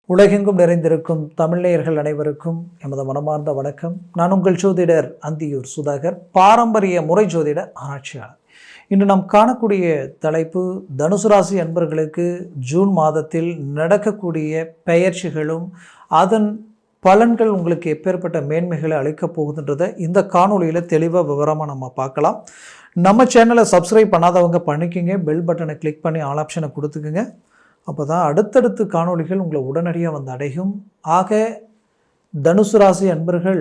உலகெங்கும் நிறைந்திருக்கும் தமிழ்நேயர்கள் அனைவருக்கும் எமது மனமார்ந்த வணக்கம். நான் உங்கள் ஜோதிடர் அந்தியூர் சுதாகர், பாரம்பரிய முறை ஜோதிட ஆராய்ச்சியாளர். இன்று நாம் காணக்கூடிய தலைப்பு தனுசு ராசி அன்பர்களுக்கு ஜூன் மாதத்தில் நடக்கக்கூடிய பெயர்ச்சிகளும் அதன் பலன்கள் உங்களுக்கு எப்பேற்பட்ட மேன்மைகளை அளிக்கப் போகுதுன்றதை இந்த காணொலியில் தெளிவாக விவரமாக நம்ம பார்க்கலாம். நம்ம சேனலை சப்ஸ்கிரைப் பண்ணாதவங்க பண்ணிக்கோங்க, பெல் பட்டனை கிளிக் பண்ணி ஆல் ஆப்ஷனை கொடுத்துக்குங்க. அப்போ தான் அடுத்தடுத்து காணொளிகள் உங்களை உடனடியாக வந்து அடையும். ஆக தனுசு ராசி அன்பர்கள்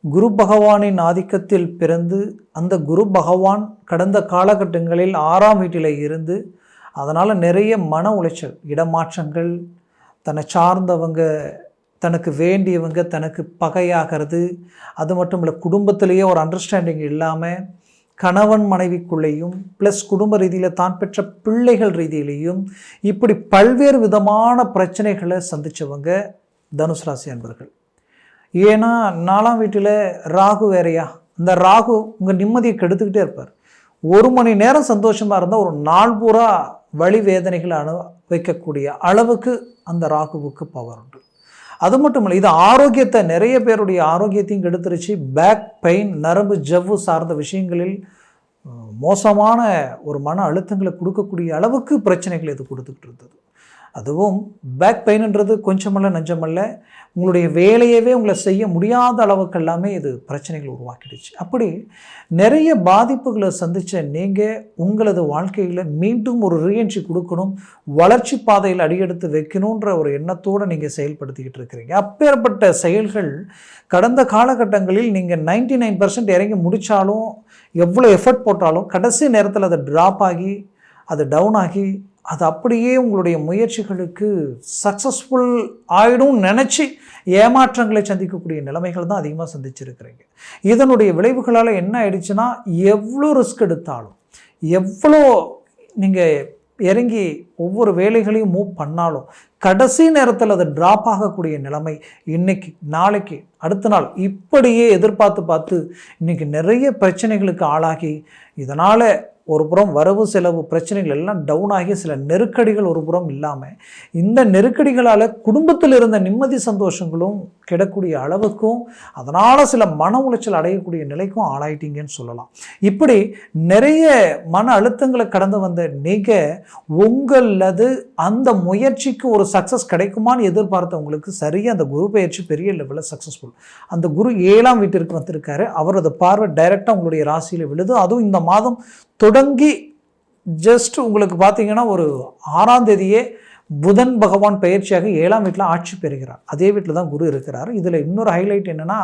குரு பகவானின் ஆதிக்கத்தில் பிறந்து அந்த குரு பகவான் கடந்த காலகட்டங்களில் 6ஆம் வீட்டில் இருந்து அதனால் நிறைய மன உளைச்சல், இடமாற்றங்கள், தன்னை சார்ந்தவங்க தனக்கு வேண்டியவங்க தனக்கு பகையாகிறது, அது மட்டும் இல்லை குடும்பத்திலேயே ஒரு அண்டர்ஸ்டாண்டிங் இல்லாமல் கணவன் மனைவிக்குள்ளேயும் ப்ளஸ் குடும்ப ரீதியில் தான் பெற்ற பிள்ளைகள் ரீதியிலையும் இப்படி பல்வேறு விதமான பிரச்சனைகளை சந்தித்தவங்க தனுசு ராசி அன்பர்கள். ஏன்னா 4ஆம் வீட்டில் ராகு வேறையா, இந்த ராகு உங்கள் நிம்மதியை கெடுத்துக்கிட்டே இருப்பார். 1 மணி நேரம் சந்தோஷமாக இருந்தால் ஒரு நாள் பூரா வலி வேதனைகளை வைக்கக்கூடிய அளவுக்கு அந்த ராகுவுக்கு பவர் உண்டு. அது மட்டும் இல்லை, இது ஆரோக்கியத்தை, நிறைய பேருடைய ஆரோக்கியத்தையும் கெடுத்துருச்சு. பேக் பெயின், நரம்பு ஜவ்வு சார்ந்த விஷயங்களில் மோசமான ஒரு மன அழுத்தங்களை கொடுக்கக்கூடிய அளவுக்கு பிரச்சனைகள் இது கொடுத்துக்கிட்டு இருந்தது. அதுவும் பேக் பெயின்ன்றது கொஞ்சமல்ல நஞ்சமல்ல, உங்களுடைய வேலையவே உங்களை செய்ய முடியாத அளவுக்கு எல்லாமே இது பிரச்சனைகள் உருவாக்கிடுச்சு. அப்படி நிறைய பாதிப்புகளை சந்தித்த நீங்கள் உங்களது வாழ்க்கையில் மீண்டும் ஒரு ரீஎன்ட்ரி கொடுக்கணும், வளர்ச்சி பாதையில் அடியெடுத்து வைக்கணுன்ற ஒரு எண்ணத்தோடு நீங்கள் செயல்படுத்திக்கிட்டு இருக்கிறீங்க. அப்பேற்பட்ட செயல்கள் கடந்த காலகட்டங்களில் நீங்கள் 99% இறங்கி முடித்தாலும், எவ்வளோ எஃபர்ட் போட்டாலும் கடைசி நேரத்தில் அதை ட்ராப் ஆகி, அது டவுன் ஆகி, அது அப்படியே உங்களுடைய முயற்சிகளுக்கு சக்ஸஸ்ஃபுல் ஆகிடும் நினச்சி ஏமாற்றங்களை சந்திக்கக்கூடிய நிலைமைகள் தான் அதிகமாக சந்திச்சிருக்கிறீங்க. இதனுடைய விளைவுகளால் என்ன ஆயிடுச்சுன்னா, எவ்வளோ ரிஸ்க் எடுத்தாலும், எவ்வளோ நீங்கள் இறங்கி ஒவ்வொரு வேலைகளையும் மூவ் பண்ணாலும் கடைசி நேரத்தில் அது ட்ராப் ஆகக்கூடிய நிலைமை இன்னைக்கு, நாளைக்கு, அடுத்த நாள் இப்படியே எதிர்பார்த்து இன்றைக்கி நிறைய பிரச்சனைகளுக்கு ஆளாகி, இதனால் ஒரு புறம் வரவு செலவு பிரச்சனைகள் எல்லாம் டவுன் ஆகி சில நெருக்கடிகள் ஒரு புறம் இல்லாமல், இந்த நெருக்கடிகளால் குடும்பத்தில் இருந்த நிம்மதி சந்தோஷங்களும் கிடக்கூடிய அளவுக்கும், அதனால் சில மன உளைச்சல் அடையக்கூடிய நிலைக்கும் ஆளாயிட்டீங்கன்னு சொல்லலாம். இப்படி நிறைய மன அழுத்தங்களை கடந்து வந்த நீங்கள் உங்களது அந்த முயற்சிக்கு ஒரு சக்ஸஸ் கிடைக்குமான்னு எதிர்பார்த்தவங்களுக்கு சரியாக அந்த குரு பயிற்சி பெரிய லெவலில் சக்ஸஸ்ஃபுல். அந்த குரு 7ஆம் வீட்டிற்கு வந்திருக்காரு. அவரது பார்வை டைரெக்டாக உங்களுடைய ராசியில் விழுது. அதுவும் இந்த மாதம் தொடங்கி ஜஸ்ட் உங்களுக்கு பார்த்தீங்கன்னா ஒரு 6ஆம் தேதியே புதன் பகவான் பயிற்சியாக 7ஆம் வீட்டில் ஆட்சி பெறுகிறார். அதே வீட்டில் தான் குரு இருக்கிறார். இதில் இன்னொரு ஹைலைட் என்னென்னா,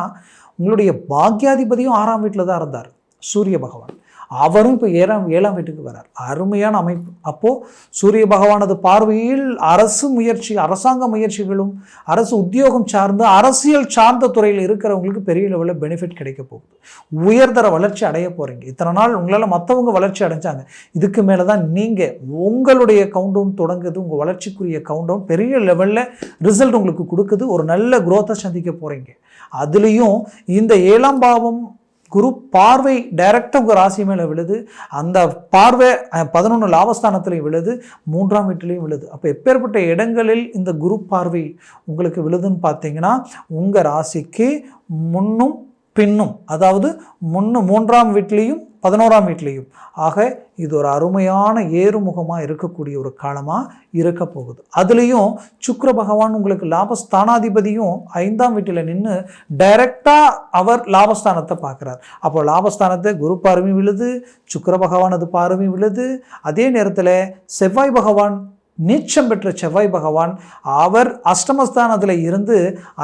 உங்களுடைய பாக்யாதிபதியும் 6ஆம் வீட்டில் தான் இருந்தார், சூரிய பகவான். அவரும் இப்போ 7ஆம் வீட்டுக்கு வரார். அருமையான அமைப்பு. அப்போது சூரிய பகவானது பார்வையில் அரசு முயற்சி, அரசாங்க முயற்சிகளும் அரசு உத்தியோகம் சார்ந்து அரசியல் சார்ந்த துறையில் இருக்கிறவங்களுக்கு பெரிய லெவலில் பெனிஃபிட் கிடைக்க போகுது. உயர்தர வளர்ச்சி அடைய போகிறீங்க. இத்தனை நாள் உங்களால் மற்றவங்க வளர்ச்சி அடைஞ்சாங்க, இதுக்கு மேலே தான் நீங்கள் உங்களுடைய கவுண்டவுன் தொடங்குது. உங்கள் வளர்ச்சிக்குரிய கவுண்டவுன் பெரிய லெவலில் ரிசல்ட் உங்களுக்கு கொடுக்குது. ஒரு நல்ல குரோத்தை சந்திக்க போகிறீங்க. அதுலேயும் இந்த 7ஆம் பாவம் குரு பார்வை டைரக்டாக உங்கள் ராசி மேலே விழுது. அந்த பார்வை 11 லாபஸ்தானத்துலையும் விழுது, 3ஆம் வீட்டிலையும் விழுது. அப்போ எப்பேற்பட்ட இடங்களில் இந்த குரு பார்வை உங்களுக்கு விழுதுன்னு பார்த்தீங்கன்னா, உங்கள் ராசிக்கு முன்னும் பின்னும், அதாவது 3ஆம் வீட்லேயும் 11ஆம் வீட்லேயும். ஆக இது ஒரு அருமையான ஏறுமுகமாக இருக்கக்கூடிய ஒரு காலமாக இருக்க போகுது. அதுலேயும் சுக்கிர பகவான் உங்களுக்கு லாபஸ்தானாதிபதியும் 5ஆம் வீட்டில் நின்று டைரக்டாக அவர் லாபஸ்தானத்தை பார்க்குறார். அப்போ லாபஸ்தானத்தை குரு பார்வை விழுது, சுக்கிர பகவானது பார்வை விழுது. அதே நேரத்தில் செவ்வாய் பகவான், நீச்சம் பெற்ற செவ்வாய் பகவான், அவர் அஷ்டமஸ்தானத்தில் இருந்து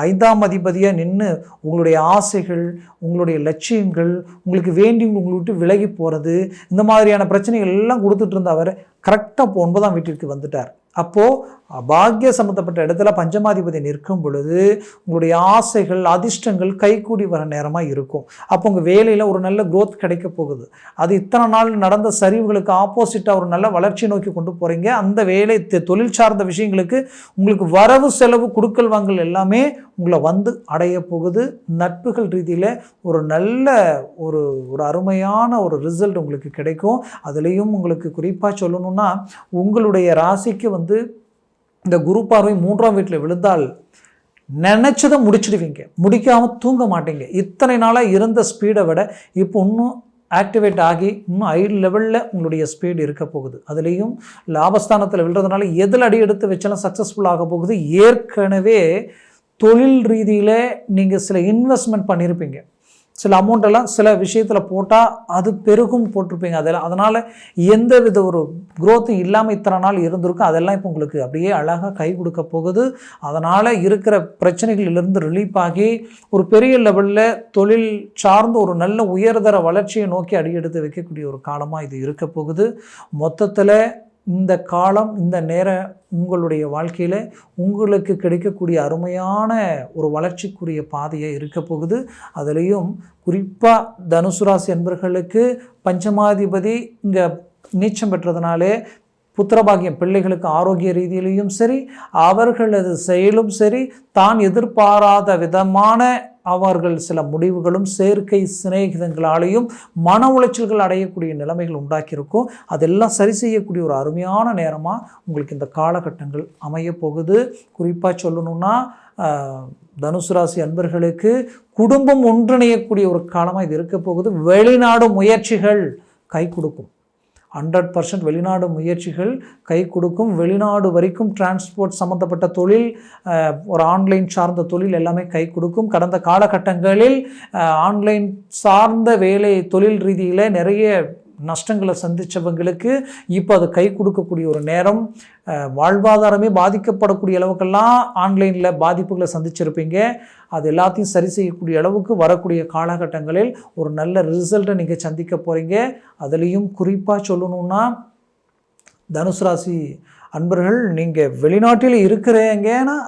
5ஆம் அதிபதியாக நின்று உங்களுடைய ஆசைகள், உங்களுடைய லட்சியங்கள், உங்களுக்கு வேண்டி உங்களை விட்டு விலகி போகிறது, இந்த மாதிரியான பிரச்சனைகள் எல்லாம் கொடுத்துட்டு இருந்த அவர் கரெக்டாக 9ஆம் வீட்டிற்கு வந்துட்டார். அப்போது பாக்கிய சம்மந்தப்பட்ட இடத்துல பஞ்சமாதிபதி நிற்கும் பொழுது உங்களுடைய ஆசைகள், அதிர்ஷ்டங்கள் கைகூடி வர நேரமாக இருக்கும். அப்போ உங்கள் வேலையில் ஒரு நல்ல க்ரோத் கிடைக்க போகுது. அது இத்தனை நாள் நடந்த சரிவுகளுக்கு ஆப்போசிட்டாக ஒரு நல்ல வளர்ச்சி நோக்கி கொண்டு போகிறீங்க. அந்த வேலை, தொழில் சார்ந்த விஷயங்களுக்கு உங்களுக்கு வரவு செலவு கொடுக்கல் வாங்கல் எல்லாமே உங்களை வந்து அடைய போகுது. நட்புகள் ரீதியில் ஒரு நல்ல ஒரு அருமையான ஒரு ரிசல்ட் உங்களுக்கு கிடைக்கும். அதுலேயும் உங்களுக்கு குறிப்பாக சொல்லணும்னா, உங்களுடைய ராசிக்கு இந்த குரு பார்வை 3ஆம் வீட்டில் விழுந்தால் நினச்சதை முடிச்சிடுவீங்க, முடிக்காமல் தூங்க மாட்டீங்க. இத்தனை நாளாக இருந்த ஸ்பீடை விட இப்போ இன்னும் ஆக்டிவேட் ஆகி இன்னும் ஹை லெவலில் உங்களுடைய ஸ்பீடு இருக்க போகுது. அதுலேயும் லாபஸ்தானத்தில் விழுறதுனால எதில் அடி எடுத்து வச்சாலும் சக்ஸஸ்ஃபுல் ஆக போகுது. ஏற்கனவே தொழில் ரீதியில் நீங்கள் சில இன்வெஸ்ட்மெண்ட் பண்ணியிருப்பீங்க, சில அமௌண்ட்டெல்லாம் சில விஷயத்தில் போட்டால் அது பெருகும் போட்டிருப்பீங்க. அதனால் எந்த வித ஒரு க்ரோத்தும் இல்லாமல் இத்தனை நாள் இருந்திருக்கும். அதெல்லாம் இப்போ உங்களுக்கு அப்படியே அழகாக கை கொடுக்க போகுது. அதனால் இருக்கிற பிரச்சனைகளிலிருந்து ரிலீஃப் ஆகி ஒரு பெரிய லெவலில் தொழில் சார்ந்து ஒரு நல்ல உயர்தர வளர்ச்சியை நோக்கி அடியெடுத்து வைக்கக்கூடிய ஒரு காலமாக இது இருக்க போகுது. மொத்தத்தில் இந்த காலம், இந்த நேரம் உங்களுடைய வாழ்க்கையில் உங்களுக்கு கிடைக்கக்கூடிய அருமையான ஒரு வளர்ச்சிக்குரிய பாதையை இருக்க போகுது. அதுலேயும் குறிப்பாக தனுசு ராசி என்பர்களுக்கு பஞ்சமாதிபதி இங்கே நீச்சம் பெற்றதுனாலே புத்திரபாகியம், பிள்ளைகளுக்கு ஆரோக்கிய ரீதியிலையும் சரி, அவர்களது செயலும் சரி, தான் எதிர்பாராத விதமான அவர்கள் சில முடிவுகளும் செயற்கை சிநேகிதங்களாலேயும் மன உளைச்சல்கள் அடையக்கூடிய நிலைமைகள் உண்டாக்கியிருக்கும். அதெல்லாம் சரி செய்யக்கூடிய ஒரு அருமையான நேரமாக உங்களுக்கு இந்த காலகட்டங்கள் அமைய போகுது. குறிப்பாக சொல்லணும்னா தனுசு ராசி அன்பர்களுக்கு குடும்பம் ஒன்றிணையக்கூடிய ஒரு காலமாக இது இருக்க போகுது. வெளிநாடு முயற்சிகள் கை கொடுக்கும். 100% வெளிநாடு முயற்சிகள் கை கொடுக்கும். வெளிநாடு வரைக்கும் டிரான்ஸ்போர்ட் சம்மந்தப்பட்ட தொழில், ஒரு ஆன்லைன் சார்ந்த தொழில் எல்லாமே கை கொடுக்கும். கடந்த காலகட்டங்களில் ஆன்லைன் சார்ந்த வேலை தொழில் ரீதியில் நிறைய நஷ்டங்களை சந்தித்தவங்களுக்கு இப்போ அது கை கொடுக்கக்கூடிய ஒரு நேரம். வாழ்வாதாரமே பாதிக்கப்படக்கூடிய அளவுக்கெல்லாம் ஆன்லைனில் பாதிப்புகளை சந்திச்சிருப்பீங்க. அது எல்லாத்தையும் சரி செய்யக்கூடிய அளவுக்கு வரக்கூடிய காலகட்டங்களில் ஒரு நல்ல ரிசல்ட்டை நீங்கள் சந்திக்க போகிறீங்க. அதுலேயும் குறிப்பாக சொல்லணுன்னா தனுசு ராசி அன்பர்கள், நீங்கள் வெளிநாட்டில் இருக்கிறீங்கன்னா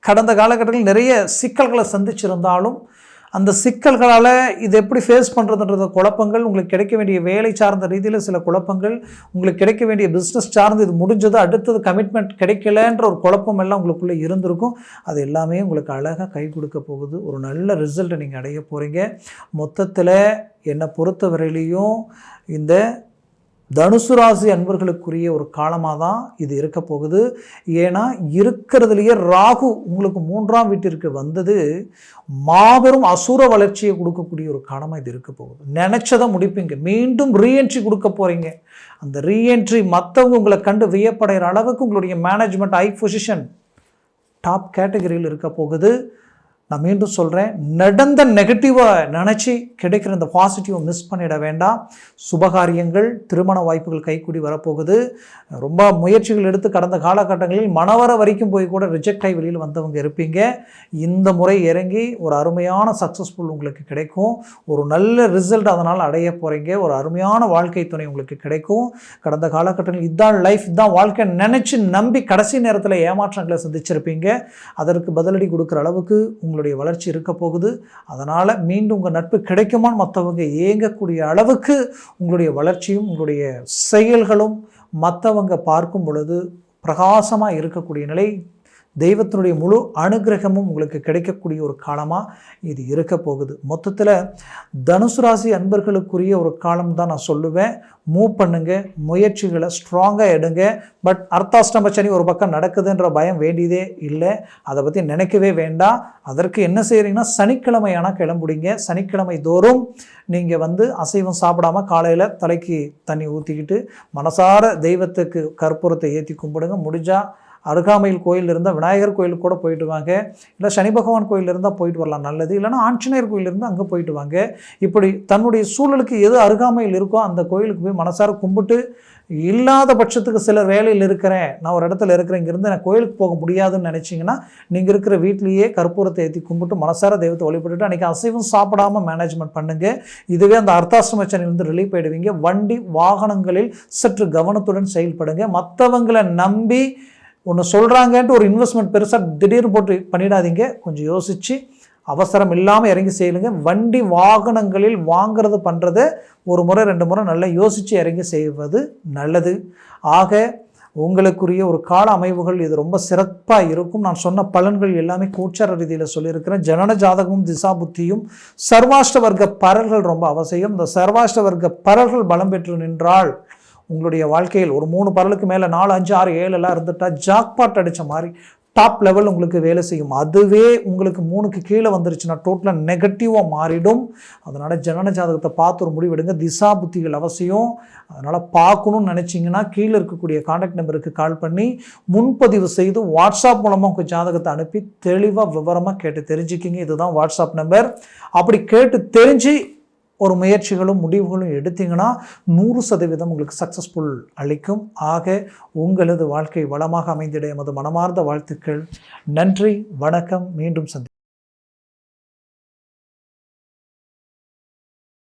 கடந்த காலகட்டத்தில் நிறைய சிக்கல்களை சந்திச்சிருந்தாலும் அந்த சிக்கல்களால் இது எப்படி ஃபேஸ் பண்ணுறதுன்றத குழப்பங்கள், உங்களுக்கு கிடைக்க வேண்டிய வேலை சார்ந்த ரீதியில் சில குழப்பங்கள், உங்களுக்கு கிடைக்க வேண்டிய பிஸ்னஸ் சார்ந்து இது முடிஞ்சது அடுத்தது கமிட்மெண்ட் கிடைக்கலன்ற ஒரு குழப்பம் எல்லாம் உங்களுக்குள்ளே இருந்திருக்கும். அது எல்லாமே உங்களுக்கு அழகாக கை கொடுக்க போகுது. ஒரு நல்ல ரிசல்ட்டை நீங்கள் அடைய போகிறீங்க. மொத்தத்தில் என்னை பொறுத்தவரையிலையும் இந்த தனுசு ராசி அன்பர்களுக்குரிய ஒரு காலமாக தான் இது இருக்க போகுது. ஏன்னா இருக்கிறதுலையே ராகு உங்களுக்கு 3ஆம் வீட்டிற்கு வந்தது மாபெரும் அசுர வளர்ச்சியை கொடுக்கக்கூடிய ஒரு காலமாக இது இருக்க போகுது. நினச்சதை முடிப்பீங்க, மீண்டும் ரீஎன்ட்ரி கொடுக்க போகிறீங்க. அந்த ரீஎன்ட்ரி மற்றவங்க உங்களை கண்டு வியப்படைகிற அளவுக்கு உங்களுடைய மேனேஜ்மெண்ட் ஹை பொசிஷன் டாப் கேட்டகரியில் இருக்க போகுது. நான் மீண்டும் சொல்கிறேன், நடந்த நெகட்டிவாக நினச்சி கிடைக்கிற இந்த பாசிட்டிவை மிஸ் பண்ணிட வேண்டாம். சுபகாரியங்கள், திருமண வாய்ப்புகள் கைக்கூடி வரப்போகுது. ரொம்ப முயற்சிகள் எடுத்து கடந்த காலகட்டங்களில் மணவர வரைக்கும் போய் கூட ரிஜெக்ட் ஆகி வெளியில் வந்தவங்க இருப்பீங்க. இந்த முறை இறங்கி ஒரு அருமையான சக்ஸஸ்ஃபுல் உங்களுக்கு கிடைக்கும். ஒரு நல்ல ரிசல்ட் அதனால் அடைய போகிறீங்க. ஒரு அருமையான வாழ்க்கை துணை உங்களுக்கு கிடைக்கும். கடந்த காலகட்டங்களில் இதுதான் லைஃப், இதுதான் வாழ்க்கை நினச்சி நம்பி கடைசி நேரத்தில் ஏமாற்றங்களை சந்திச்சிருப்பீங்க. அதற்கு பதிலடி கொடுக்குற அளவுக்கு உங்களுடைய வளர்ச்சி இருக்க போகுது. அதனால் மீண்டும் உங்கள் நட்பு கிடைக்குமான்னு மற்றவங்க ஏங்கக்கூடிய அளவுக்கு உங்களுடைய வளர்ச்சியும் உங்களுடைய செயல்களும் மற்றவங்க பார்க்கும் பொழுது பிரகாசமாக இருக்கக்கூடிய நிலை, தெய்வத்தினுடைய முழு அனுகிரகமும் உங்களுக்கு கிடைக்கக்கூடிய ஒரு காலமாக இது இருக்க போகுது. மொத்தத்தில் தனுசு ராசி அன்பர்களுக்குரிய ஒரு காலம் தான் நான் சொல்லுவேன். மூவ் பண்ணுங்க, முயற்சிகளை ஸ்ட்ராங்காக எடுங்க. பட் அர்த்தாஷ்டம சனி ஒரு பக்கம் நடக்குதுன்ற பயம் வேண்டியதே இல்லை, அதை பற்றி நினைக்கவே வேண்டாம். அதற்கு என்ன செய்கிறீங்கன்னா சனிக்கிழமையான கிளம்புடிங்க. சனிக்கிழமை தோறும் நீங்கள் அசைவம் சாப்பிடாமல் காலையில் தலைக்கு தண்ணி ஊற்றிக்கிட்டு மனசார தெய்வத்துக்கு கற்பூரத்தை ஏற்றி கும்பிடுங்க. முடிஞ்சால் அருகாமையில் கோயில் இருந்தால் விநாயகர் கோயிலுக்கு கூட போயிட்டு வாங்க, இல்லை சனி பகவான் கோயில் இருந்தால் போயிட்டு வரலாம், நல்லது. இல்லைனா ஆஞ்சநேயர் கோயில் இருந்தால் அங்கே போயிட்டு வாங்க. இப்படி தன்னுடைய சூழலுக்கு எது அருகாமையில் இருக்கோ அந்த கோயிலுக்கு போய் மனசார கும்பிட்டு, இல்லாத பட்சத்துக்கு சிலர் வேலையில் இருக்கிறேன், நான் ஒரு இடத்துல இருக்கிறேன், இங்கேருந்து நான் கோயிலுக்கு போக முடியாதுன்னு நினச்சிங்கன்னா நீங்கள் இருக்கிற வீட்லேயே கற்பூரத்தை ஏற்றி கும்பிட்டு மனசார தெய்வத்தை வழிபட்டுட்டு அன்றைக்கி அசைவம் சாப்பிடாமல் மேனேஜ்மெண்ட் பண்ணுங்கள். இதுவே அந்த அர்த்தாஷ்டமச்சனிலிருந்து ரிலீஃப் ஆகிடுவீங்க. வண்டி வாகனங்களில் சற்று கவனத்துடன் செயல்படுங்க. மற்றவங்களை நம்பி ஒன்று சொல்கிறாங்கன்ட்டு ஒரு இன்வெஸ்ட்மெண்ட் பெருசாக திடீர்னு போட்டு பண்ணிடாதீங்க. கொஞ்சம் யோசித்து அவசரம் இல்லாமல் இறங்கி செய்யுங்க. வண்டி வாகனங்களில் வாங்கிறது பண்ணுறது ஒரு முறை 2 முறை நல்லா யோசித்து இறங்கி செய்வது நல்லது. ஆக உங்களுக்குரிய ஒரு கால அமைவுகள் இது ரொம்ப சிறப்பாக இருக்கும். நான் சொன்ன பலன்கள் எல்லாமே கோச்சார ரீதியில் சொல்லியிருக்கிறேன். ஜனன ஜாதகமும் திசா புத்தியும் சர்வாஷ்ட வர்க்க பரல்கள் ரொம்ப அவசியம். இந்த சர்வாஷ்ட வர்க்க பரல்கள் பலம் பெற்று நின்றால் உங்களுடைய வாழ்க்கையில் ஒரு 3 பரலுக்கு மேலே 4, 5, 6, 7 எல்லாம் இருந்துட்டா ஜாக்பாட் அடித்த மாதிரி டாப் லெவல் உங்களுக்கு வேலை செய்யும். அதுவே உங்களுக்கு 3க்கு கீழே வந்துருச்சுன்னா டோட்டலாக நெகட்டிவாக மாறிடும். அதனால் ஜனன ஜாதகத்தை பார்த்து ஒரு முடிவெடுங்க. திசா புத்திகள் அவசியம். அதனால் பார்க்கணும்னு நினச்சிங்கன்னா கீழே இருக்கக்கூடிய கான்டாக்ட் நம்பருக்கு கால் பண்ணி முன்பதிவு செய்து வாட்ஸ்அப் மூலமாக உங்கள் ஜாதகத்தை அனுப்பி தெளிவாக விவரமாக கேட்டு தெரிஞ்சுக்கிங்க. இதுதான் வாட்ஸ்அப் நம்பர். அப்படி கேட்டு தெரிஞ்சு ஒரு முயற்சிகளும் முடிவுகளும் எடுத்தீங்கன்னா 100% உங்களுக்கு சக்ஸஸ்ஃபுல் அளிக்கும். ஆக உங்களது வாழ்க்கை வளமாக அமைந்திட எமது மனமார்ந்த வாழ்த்துக்கள். நன்றி, வணக்கம். மீண்டும் சந்தி.